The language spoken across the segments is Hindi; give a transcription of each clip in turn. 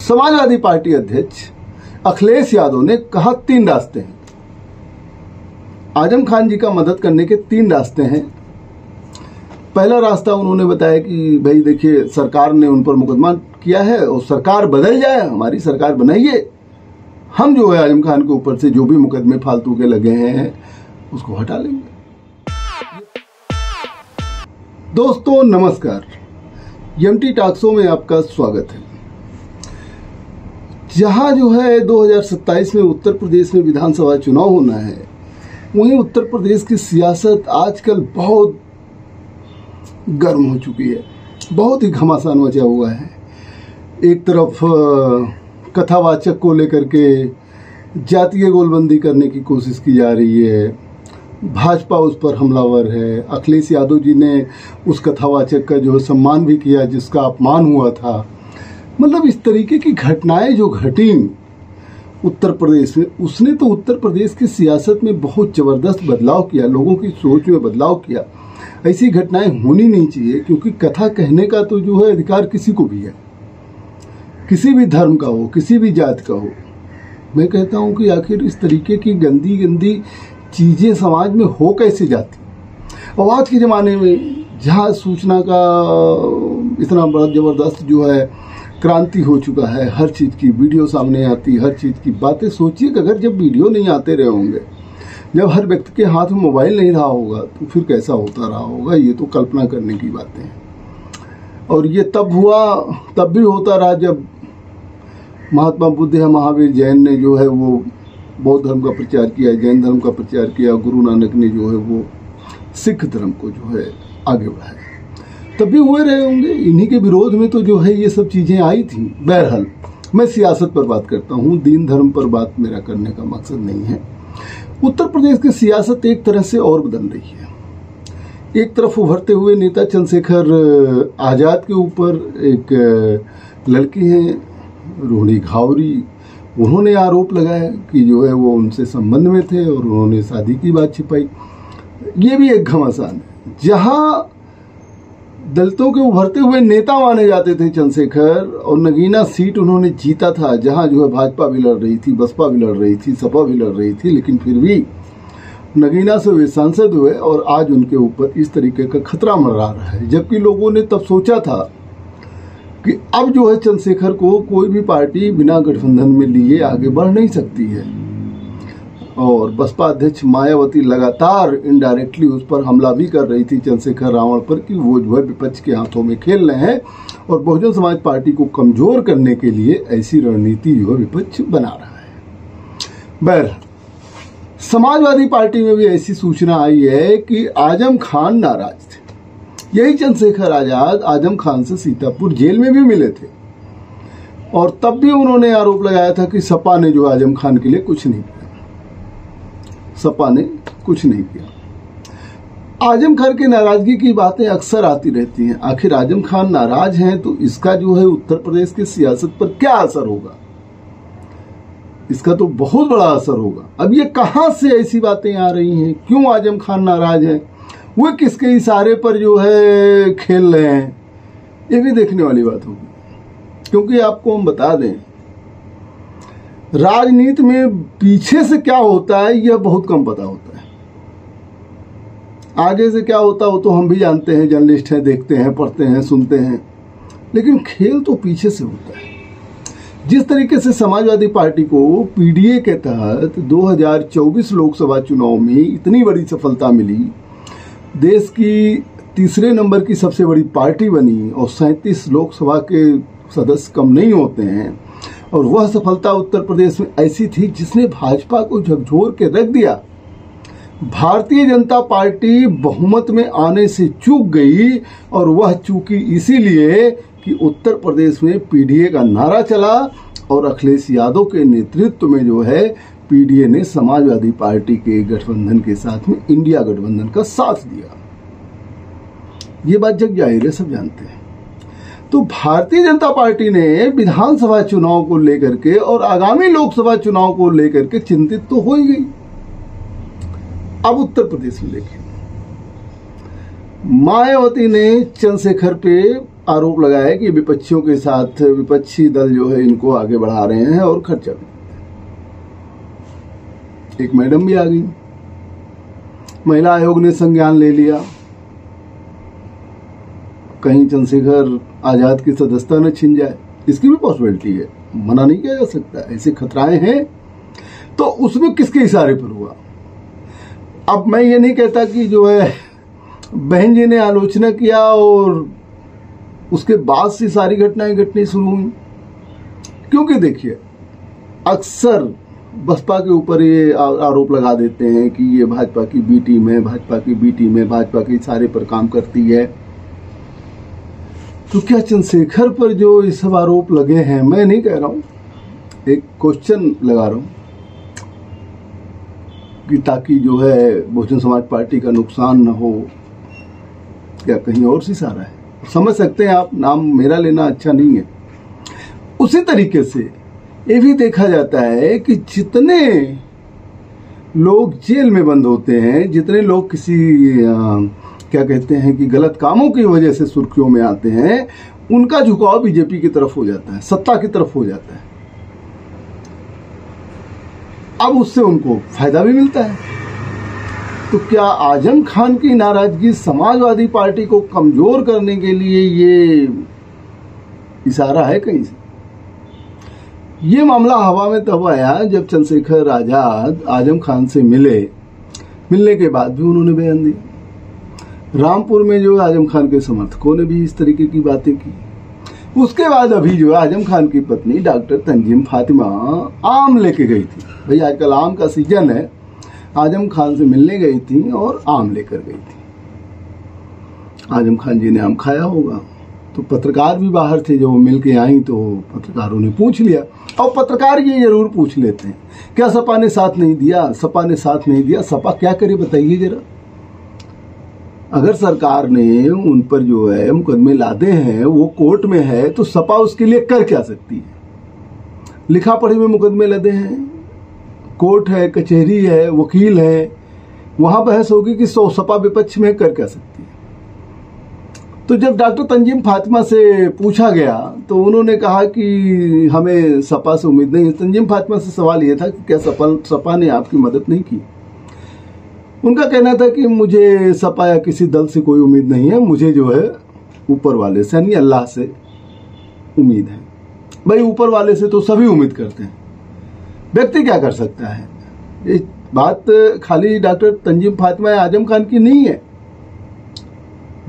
समाजवादी पार्टी अध्यक्ष अखिलेश यादव ने कहा 3 रास्ते हैं। आजम खान जी का मदद करने के 3 रास्ते हैं। पहला रास्ता उन्होंने बताया कि भाई देखिए, सरकार ने उन पर मुकदमा किया है और सरकार बदल जाए, हमारी सरकार बनाइए, हम जो है आजम खान के ऊपर से जो भी मुकदमे फालतू के लगे हैं उसको हटा लेंगे। दोस्तों नमस्कार, एमटी टॉक शो में आपका स्वागत है। जहां जो है 2027 में उत्तर प्रदेश में विधानसभा चुनाव होना है, वहीं उत्तर प्रदेश की सियासत आजकल बहुत गर्म हो चुकी है, बहुत ही घमासान मचा हुआ है। एक तरफ कथावाचक को लेकर के जातीय गोलबंदी करने की कोशिश की जा रही है, भाजपा उस पर हमलावर है। अखिलेश यादव जी ने उस कथावाचक का जो सम्मान भी किया जिसका अपमान हुआ था। मतलब इस तरीके की घटनाएं जो घटी उत्तर प्रदेश में, उसने तो उत्तर प्रदेश की सियासत में बहुत ज़बरदस्त बदलाव किया, लोगों की सोच में बदलाव किया। ऐसी घटनाएं होनी नहीं चाहिए, क्योंकि कथा कहने का तो जो है अधिकार किसी को भी है, किसी भी धर्म का हो, किसी भी जात का हो। मैं कहता हूं कि आखिर इस तरीके की गंदी गंदी चीज़ें समाज में हो कैसे जाती। और आज के ज़माने में जहाँ सूचना का इतना बड़ा ज़बरदस्त जो है क्रांति हो चुका है, हर चीज़ की वीडियो सामने आती, हर चीज़ की बातें। सोचिए कि अगर जब वीडियो नहीं आते रहे होंगे, जब हर व्यक्ति के हाथ में मोबाइल नहीं रहा होगा, तो फिर कैसा होता रहा होगा। ये तो कल्पना करने की बातें हैं। और ये तब हुआ, तब भी होता रहा जब महात्मा बुद्ध या महावीर जैन ने जो है वो बौद्ध धर्म का प्रचार किया, जैन धर्म का प्रचार किया, गुरु नानक ने जो है वो सिख धर्म को जो है आगे बढ़ाया, तब भी हुए रहे होंगे। इन्हीं के विरोध में तो जो है ये सब चीज़ें आई थी। बहरहाल मैं सियासत पर बात करता हूँ, दीन धर्म पर बात मेरा करने का मकसद नहीं है। उत्तर प्रदेश की सियासत एक तरह से और बदल रही है। एक तरफ उभरते हुए नेता चंद्रशेखर आज़ाद के ऊपर एक लड़की हैं रोहिणी घावरी, उन्होंने आरोप लगाया कि जो है वो उनसे संबंध में थे और उन्होंने शादी की बात छिपाई। ये भी एक घमासान है। जहाँ दलितों के उभरते हुए नेता माने जाते थे चंद्रशेखर, और नगीना सीट उन्होंने जीता था, जहाँ जो है भाजपा भी लड़ रही थी, बसपा भी लड़ रही थी, सपा भी लड़ रही थी, लेकिन फिर भी नगीना से वे सांसद हुए और आज उनके ऊपर इस तरीके का खतरा मंडरा रहा है। जबकि लोगों ने तब सोचा था कि अब जो है चंद्रशेखर को कोई भी पार्टी बिना गठबंधन में लिए आगे बढ़ नहीं सकती है। और बसपा अध्यक्ष मायावती लगातार इनडायरेक्टली उस पर हमला भी कर रही थी, चंद्रशेखर रावण पर, कि वो जो है विपक्ष के हाथों में खेल रहे हैं और बहुजन समाज पार्टी को कमजोर करने के लिए ऐसी रणनीति जो है विपक्ष बना रहा है। बहरहाल समाजवादी पार्टी में भी ऐसी सूचना आई है कि आजम खान नाराज थे। यही चंद्रशेखर आजाद आजम खान से सीतापुर जेल में भी मिले थे और तब भी उन्होंने आरोप लगाया था कि सपा ने जो आजम खान के लिए कुछ नहीं किया, सपा ने कुछ नहीं किया। आजम खान की नाराजगी की बातें अक्सर आती रहती हैं। आखिर आजम खान नाराज हैं तो इसका जो है उत्तर प्रदेश की सियासत पर क्या असर होगा? इसका तो बहुत बड़ा असर होगा। अब ये कहां से ऐसी बातें आ रही हैं? क्यों आजम खान नाराज हैं? वो किसके इशारे पर जो है खेल रहे हैं? ये भी देखने वाली बात होगी। क्योंकि आपको हम बता दें, राजनीति में पीछे से क्या होता है यह बहुत कम पता होता है। आगे से क्या होता हो तो हम भी जानते हैं, जर्नलिस्ट हैं, देखते हैं, पढ़ते हैं, सुनते हैं, लेकिन खेल तो पीछे से होता है। जिस तरीके से समाजवादी पार्टी को पीडीए के तहत 2024 लोकसभा चुनाव में इतनी बड़ी सफलता मिली, देश की तीसरे नंबर की सबसे बड़ी पार्टी बनी और 37 लोकसभा के सदस्य कम नहीं होते हैं, और वह सफलता उत्तर प्रदेश में ऐसी थी जिसने भाजपा को झकझोर के रख दिया। भारतीय जनता पार्टी बहुमत में आने से चूक गई, और वह चूकी इसीलिए कि उत्तर प्रदेश में पीडीए का नारा चला और अखिलेश यादव के नेतृत्व में जो है पीडीए ने समाजवादी पार्टी के गठबंधन के साथ में इंडिया गठबंधन का साथ दिया। ये बात जग जाहिर है, सब जानते हैं। तो भारतीय जनता पार्टी ने विधानसभा चुनाव को लेकर के और आगामी लोकसभा चुनाव को लेकर के चिंतित तो हो ही गई। अब उत्तर प्रदेश में देखिए, मायावती ने चंद्रशेखर पे आरोप लगाया है कि विपक्षियों के साथ विपक्षी दल जो है इनको आगे बढ़ा रहे हैं और खर्चा भी। एक मैडम भी आ गई, महिला आयोग ने संज्ञान ले लिया, कहीं चंद्रशेखर आजाद की सदस्यता न छिन जाए, इसकी भी पॉसिबिलिटी है, मना नहीं किया जा सकता, ऐसे खतराएं हैं। तो उसमें किसके इशारे पर हुआ? अब मैं ये नहीं कहता कि जो है बहन जी ने आलोचना किया और उसके बाद से सारी घटनाएं घटनी शुरू हुई, क्योंकि देखिए अक्सर बसपा के ऊपर ये आरोप लगा देते हैं कि ये भाजपा की बी टीम है, भाजपा की बी टीम है, भाजपा के इशारे पर काम करती है। तो क्या चंद्रशेखर पर जो ये सब आरोप लगे हैं, मैं नहीं कह रहा हूं, एक क्वेश्चन लगा रहा हूं कि ताकि जो है बहुजन समाज पार्टी का नुकसान न हो, क्या कहीं और से इशारा है? समझ सकते हैं आप, नाम मेरा लेना अच्छा नहीं है। उसी तरीके से ये भी देखा जाता है कि जितने लोग जेल में बंद होते हैं, जितने लोग किसी क्या कहते हैं कि गलत कामों की वजह से सुर्खियों में आते हैं, उनका झुकाव बीजेपी की तरफ हो जाता है, सत्ता की तरफ हो जाता है। अब उससे उनको फायदा भी मिलता है। तो क्या आजम खान की नाराजगी समाजवादी पार्टी को कमजोर करने के लिए ये इशारा है कहीं से? ये मामला हवा में तब आया जब चंद्रशेखर आजाद आजम खान से मिलने के बाद भी उन्होंने बयान दिया। रामपुर में जो आजम खान के समर्थकों ने भी इस तरीके की बातें की। उसके बाद अभी जो आजम खान की पत्नी डॉक्टर तंजीम फातिमा आम लेके गई थी। भाई आजकल आम का सीजन है, आजम खान से मिलने गई थी और आम लेकर गई थी। आजम खान जी ने आम खाया होगा, तो पत्रकार भी बाहर थे, जब वो मिल के आई तो पत्रकारों ने पूछ लिया। और पत्रकार ये जरूर पूछ लेते हैं, क्या सपा ने साथ नहीं दिया? सपा ने साथ नहीं दिया, सपा क्या करे बताइए जरा। अगर सरकार ने उन पर जो है मुकदमे लादे हैं, वो कोर्ट में है, तो सपा उसके लिए कर क्या सकती है? लिखा पढ़ी में मुकदमे लदे हैं, कोर्ट है, कचहरी है, वकील है, वहां बहस होगी कि सपा विपक्ष में कर क्या सकती है। तो जब डॉक्टर तंजीम फातिमा से पूछा गया तो उन्होंने कहा कि हमें सपा से उम्मीद नहीं है। तंजीम फातिमा से सवाल यह था कि क्या सपा ने आपकी मदद नहीं की? उनका कहना था कि मुझे सपा या किसी दल से कोई उम्मीद नहीं है, मुझे जो है ऊपर वाले से यानी अल्लाह से उम्मीद है। भाई ऊपर वाले से तो सभी उम्मीद करते हैं, व्यक्ति क्या कर सकता है? ये बात खाली डॉक्टर तंजीम फातिमा या आजम खान की नहीं है,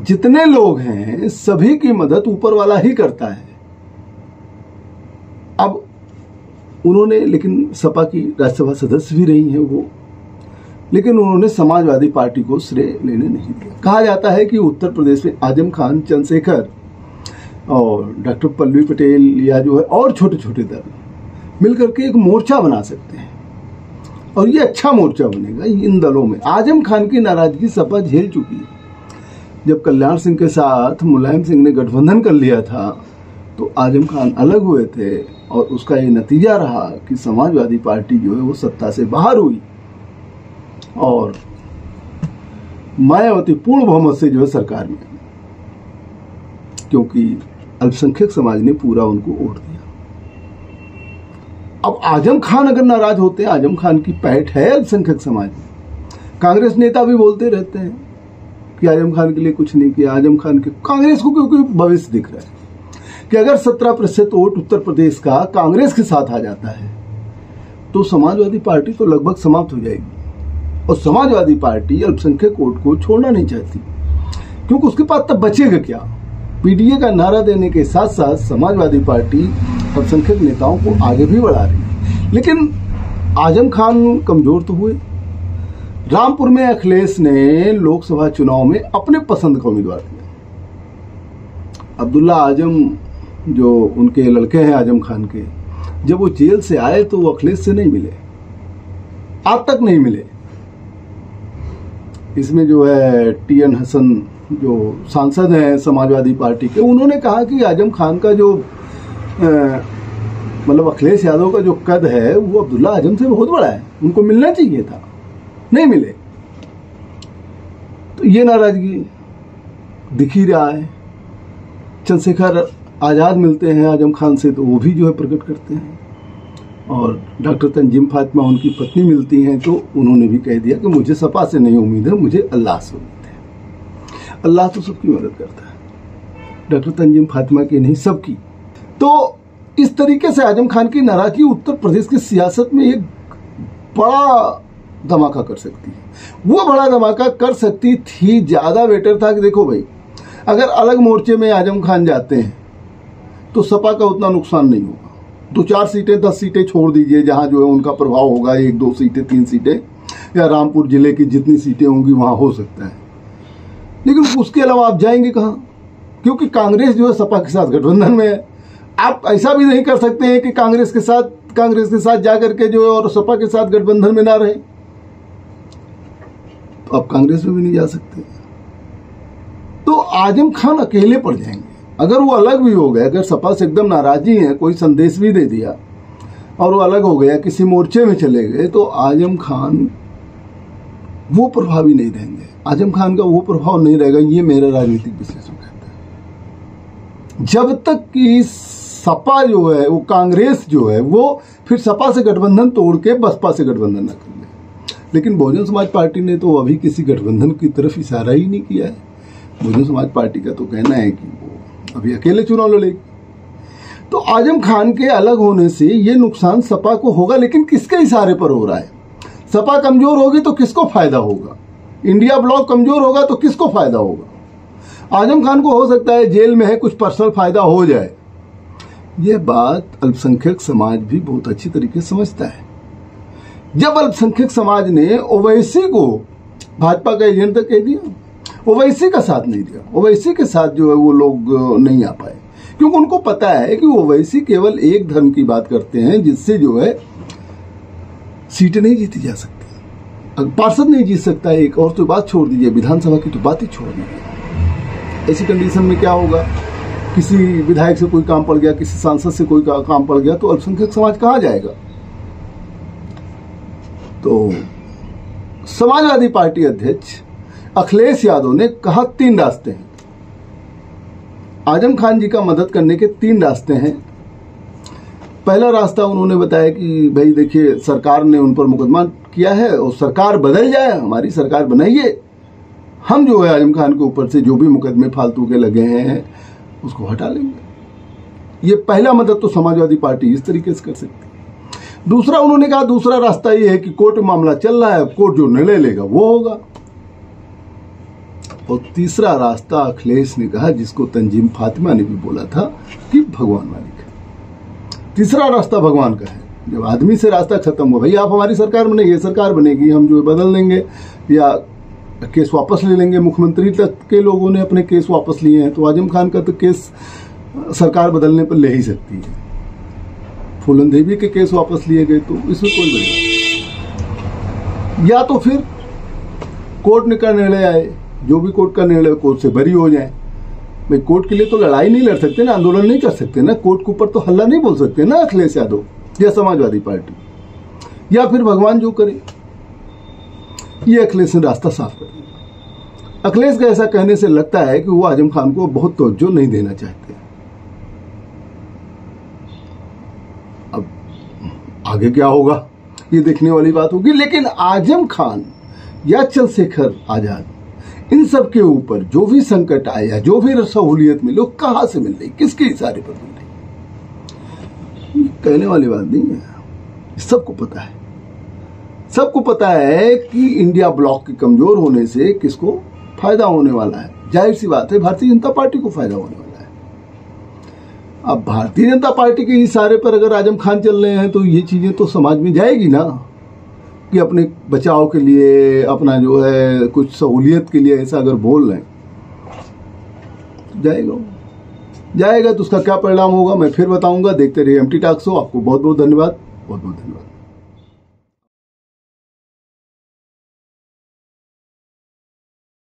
जितने लोग हैं सभी की मदद ऊपर वाला ही करता है। अब उन्होंने, लेकिन सपा की राज्यसभा सदस्य भी रही हैं वो, लेकिन उन्होंने समाजवादी पार्टी को श्रेय लेने नहीं दिया। कहा जाता है कि उत्तर प्रदेश में आजम खान, चंद्रशेखर और डॉक्टर पल्लवी पटेल या जो है और छोटे छोटे दल मिलकर के एक मोर्चा बना सकते हैं, और ये अच्छा मोर्चा बनेगा। इन दलों में आजम खान की नाराजगी सपा झेल चुकी है। जब कल्याण सिंह के साथ मुलायम सिंह ने गठबंधन कर लिया था तो आजम खान अलग हुए थे, और उसका ये नतीजा रहा कि समाजवादी पार्टी जो है वो सत्ता से बाहर हुई और मायावती पूर्ण बहुमत से जो है सरकार में, क्योंकि अल्पसंख्यक समाज ने पूरा उनको वोट दिया। अब आजम खान अगर नाराज होते हैं, आजम खान की पैठ है अल्पसंख्यक समाज में। कांग्रेस नेता भी बोलते रहते हैं कि आजम खान के लिए कुछ नहीं किया। आजम खान के, कांग्रेस को क्योंकि भविष्य दिख रहा है कि अगर 17% वोट उत्तर प्रदेश का कांग्रेस के साथ आ जाता है तो समाजवादी पार्टी तो लगभग समाप्त हो जाएगी, और समाजवादी पार्टी अल्पसंख्यक वोट को छोड़ना नहीं चाहती, क्योंकि उसके पास तब बचेगा क्या? पीडीए का नारा देने के साथ साथ समाजवादी पार्टी अल्पसंख्यक नेताओं को आगे भी बढ़ा रही है। लेकिन आजम खान कमजोर तो हुए। रामपुर में अखिलेश ने लोकसभा चुनाव में अपने पसंद का उम्मीदवार दिया। अब्दुल्ला आजम जो उनके लड़के हैं आजम खान के, जब वो जेल से आए तो वो अखिलेश से नहीं मिले, आज तक नहीं मिले। इसमें जो है टीएन हसन जो सांसद हैं समाजवादी पार्टी के, उन्होंने कहा कि आजम खान का जो मतलब अखिलेश यादव का जो कद है वो अब्दुल्ला आजम से बहुत बड़ा है, उनको मिलना चाहिए था, नहीं मिले। तो ये नाराजगी दिख ही रहा है। चंद्रशेखर आज़ाद मिलते हैं आजम खान से तो वो भी जो है प्रकट करते हैं, और डॉक्टर तंजीम फातिमा उनकी पत्नी मिलती हैं तो उन्होंने भी कह दिया कि मुझे सपा से नहीं उम्मीद है, मुझे अल्लाह से उम्मीद है। अल्लाह तो सबकी मदद करता है, डॉक्टर तंजीम फातिमा की नहीं, सबकी। तो इस तरीके से आजम खान की नाराजगी उत्तर प्रदेश की सियासत में एक बड़ा धमाका कर सकती है। वो बड़ा धमाका कर सकती थी, ज़्यादा बेटर था कि देखो भाई, अगर अलग मोर्चे में आजम खान जाते हैं तो सपा का उतना नुकसान नहीं होगा। 2-4 सीटें 10 सीटें छोड़ दीजिए जहां जो है उनका प्रभाव होगा, 1-2 सीटें 3 सीटें या रामपुर जिले की जितनी सीटें होंगी वहां हो सकता है, लेकिन उसके अलावा आप जाएंगे कहां? क्योंकि कांग्रेस जो है सपा के साथ गठबंधन में है। आप ऐसा भी नहीं कर सकते हैं कि कांग्रेस के साथ जाकर के जो है और सपा के साथ गठबंधन में ना रहे, तो आप कांग्रेस में भी नहीं जा सकते। तो आजम खान अकेले पड़ जाएंगे। अगर वो अलग भी हो गए, अगर सपा से एकदम नाराजी है, कोई संदेश भी दे दिया और वो अलग हो गया, किसी मोर्चे में चले गए, तो आजम खान वो प्रभावी नहीं रहेंगे। आजम खान का वो प्रभाव नहीं रहेगा। ये मेरा राजनीतिक विश्लेषण कहता है। जब तक कि सपा जो है, वो कांग्रेस जो है, वो फिर सपा से गठबंधन तोड़ के बसपा से गठबंधन न कर ले। लेकिन बहुजन समाज पार्टी ने तो अभी किसी गठबंधन की तरफ इशारा ही नहीं किया है। बहुजन समाज पार्टी का तो कहना है कि वो अभी अकेले चुनाव लड़ेगी। तो आजम खान के अलग होने से ये नुकसान सपा को होगा, लेकिन किसके इशारे पर हो रहा है? सपा कमजोर होगी तो किसको फायदा होगा? इंडिया ब्लॉक कमजोर होगा तो किसको फायदा होगा? आजम खान को हो सकता है जेल में है, कुछ पर्सनल फायदा हो जाए। यह बात अल्पसंख्यक समाज भी बहुत अच्छी तरीके से समझता है। जब अल्पसंख्यक समाज ने ओवैसी को भाजपा का एजेंट तक कह दिया, ओवैसी का साथ नहीं दिया, ओवैसी के साथ जो है वो लोग नहीं आ पाए, क्योंकि उनको पता है कि ओवैसी केवल एक धर्म की बात करते हैं जिससे जो है सीटें नहीं जीती जा सकती, पार्षद नहीं जीत सकता है एक, और तो बात छोड़ दीजिए, विधानसभा की तो बात ही छोड़ दीजिए। ऐसी कंडीशन में क्या होगा? किसी विधायक से कोई काम पड़ गया, किसी सांसद से कोई काम पड़ गया, तो अल्पसंख्यक समाज कहाँ जाएगा? तो समाजवादी पार्टी अध्यक्ष अखिलेश यादव ने कहा 3 रास्ते हैं। आजम खान जी का मदद करने के 3 रास्ते हैं। पहला रास्ता उन्होंने बताया कि भाई देखिए, सरकार ने उन पर मुकदमा किया है और सरकार बदल जाए, हमारी सरकार बनाइए, हम जो है आजम खान के ऊपर से जो भी मुकदमे फालतू के लगे हैं उसको हटा लेंगे। ये पहला मदद तो समाजवादी पार्टी इस तरीके से कर सकती है। दूसरा उन्होंने कहा, दूसरा रास्ता ये है कि कोर्ट में मामला चल रहा है, कोर्ट जो निर्णय लेगा वो होगा। और तीसरा रास्ता अखिलेश ने कहा, जिसको तंजीम फातिमा ने भी बोला था, कि भगवान मालिक है। तीसरा रास्ता भगवान का है। जब आदमी से रास्ता खत्म हो, भाई आप हमारी सरकार बनेगी, ये सरकार बनेगी, हम जो बदल देंगे या केस वापस ले लेंगे। मुख्यमंत्री तक के लोगों ने अपने केस वापस लिए हैं, तो आजम खान का तो केस सरकार बदलने पर ले ही सकती है। फूलन देवी के केस वापस लिए गए, तो इसमें कोई बड़ी बात। या तो फिर कोर्ट ने का निर्णय आए, जो भी कोर्ट का निर्णय, कोर्ट से बरी हो जाए। भाई कोर्ट के लिए तो लड़ाई नहीं लड़ सकते ना, आंदोलन नहीं कर सकते ना, कोर्ट के ऊपर तो हल्ला नहीं बोल सकते ना अखिलेश यादव या समाजवादी पार्टी। या फिर भगवान जो करे। ये अखिलेश ने रास्ता साफ कर दिया। अखिलेश का ऐसा कहने से लगता है कि वो आजम खान को बहुत तवज्जो नहीं देना चाहते। अब आगे क्या होगा ये देखने वाली बात होगी, लेकिन आजम खान या चंद्रशेखर आजाद, इन सब के ऊपर जो भी संकट आया, जो भी सहूलियत मिली, वो कहां से मिल रही, किसके इशारे पर मिल रही, कहने वाली बात नहीं है। सबको पता है, सबको पता है कि इंडिया ब्लॉक के कमजोर होने से किसको फायदा होने वाला है। जाहिर सी बात है, भारतीय जनता पार्टी को फायदा होने वाला है। अब भारतीय जनता पार्टी के इशारे पर अगर आजम खान चल रहे हैं, तो ये चीजें तो समाज में जाएगी ना, कि अपने बचाव के लिए, अपना जो है कुछ सहूलियत के लिए ऐसा अगर बोल रहे हैं, जाएगा तो उसका क्या परिणाम होगा मैं फिर बताऊंगा। देखते रहिए एमटी टॉक्स शो। आपको बहुत बहुत धन्यवाद, बहुत बहुत धन्यवाद।